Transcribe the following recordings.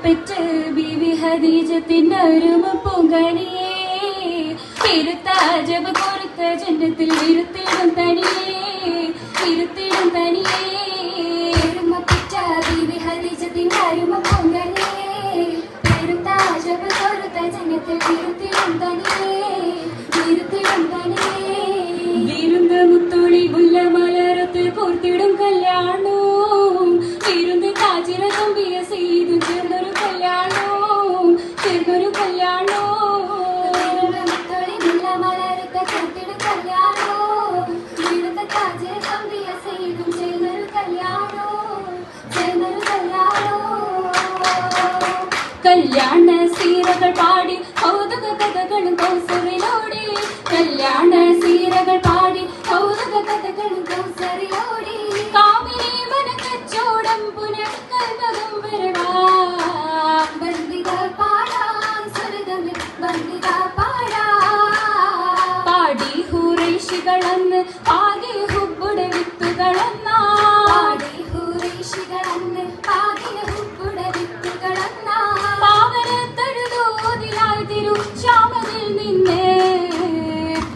പെറ്റ ബീവി ഖദീജത്തിന്റെ അരുമ പൊങ്കനിയേ തിരുത്താജബ് കൊടുത്ത ജന്നത്തിൽ ഇരുത്തിടും തനിയേ ഇരുത്തിടും തനിയേ പെറ്റ ബീവി ഖദീജത്തിന്റെ അരുമ പൊങ്കനിയേ തിരുത്താജബ് കൊടുത്ത ജന്നത്തിൽ ഇരുത്തിടും തനിയേ ഇരുത്തിടും തനിയേ വിരുന്ന് മുത്തുളി മുല്ല മലരത്തിൽ കോർത്തിടും കല്യാണോ വിരുന്ന് കാച്ചിര തമ്പിയ ചെയ്തു ചേർന്നൊരു കല്യാണോ ചേർന്നൊരു കല്യാണോ മുത്തുളി മുല്ല മലരത്തെ കോർത്തിടും കല്യാണോ വിരുന്ന് കാച്ചിര തമ്പിയ ചെയ്തും ചേർന്നൊരു കല്യാണോ ചേർന്നൊരു കല്യാണോ കല്യാണ സീരകൾ പാടി കൗതുക കഥകളും കൗസറിലോടി കല്യാണ സീരകൾ പാടി കൗതുക കഥകളും കൗസറിലോടി കാമിനി വന കച്ചോടം പുനഃകൽപകം വരവാ ബന്ദിക പാടാൻ സ്വർഗമിൽ ബന്ദിക പാടാ പാടി ഹുറൈശികളന്ന് പാകെ ഹുബ്ബുടെ വിത്തുകളെന്നാ പാടി ഹുറൈശികളന്ന് പാകെ ഹുബ്ബുടെ വിത്തുകളെന്നാ പാവന തഴുതോതിലായി തിരു ശ്യാമതിൽ നിന്ന്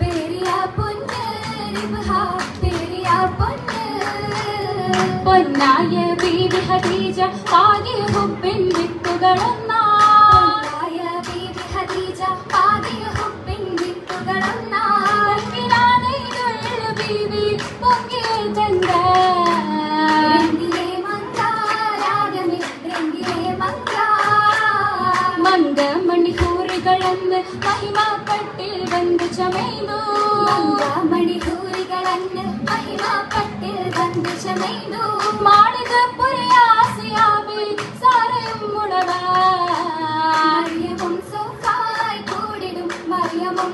പെരിയ പൊന്ന് റിബ്ഹ പെരിയ പൊന്ന് പൊന്നായ ബീവി ഖദീജ പാകെ ഹുബ്ബിൻ വിത്തുകളെന്നാ പൊന്നായ ബീവി ഖദീജ പാകെ ഹുബ്ബിൻ വിത്തുകളെന്നാ പൊങ്കിനാനൈതുള്ള ബീവി പൊങ്കിയ ചന്ദ രംഗിലേ മംഗളരാഗമേ രംഗിലേ മംഗള മന്ദമണിക്കൂറുകളെന്ന് മഹിമപ്പെട്ടിൽ വന്ന് ചമയ്ന്നു മണിക്കൂറികളന്ന് മഹിമപ്പെട്ടിൽ വന്ന് ചമയ്ന്നു മാളികപ്പുരയാസിയാവിൽ സാരയും മുളവാ മറിയമും സൗഫായി കൂടിടും മറിയമും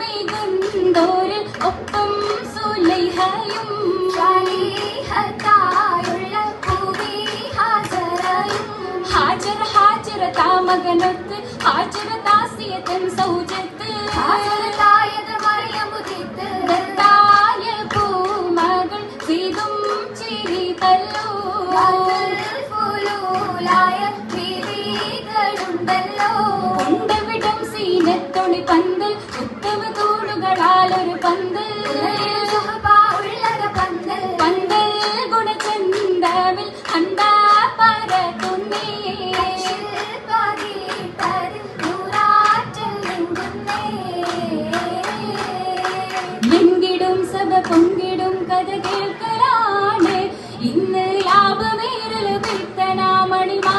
മികുന്തോരിൽ ഒപ്പം സുലൈഹയും സ്വാലിഹത്തായുള്ള പൂവി ഹാജറയും ഹാജർ ഹാജർ താമകനൊത്ത് ഹാജർ ദാസിയതൻ സൗജത്ത് ഹാജറത്തായത് മറിയമുദിത്ത് ദത്തായ പൂമകൾ സീതും ചിരി തല്ലോ ഫുലൂലായ ബീവികളുണ്ടല്ലോ ഉണ്ടവിടം സീനത്തൊളി പന്തൽ ഉത്തമ തൂണുകളാൽ ഒരു പന്തൽ ഉള്ളത പന്തൽ പന്തൽ ഗുണചന്ദമിൽ അണ്ടാ പരത്തുന്നേ എങ്കിടും സഭ പൊങ്കിടും കഥ കേൾക്കലാണ് ഇന്ന് ലാഭമേറൽ വിത്തനാമണിമാ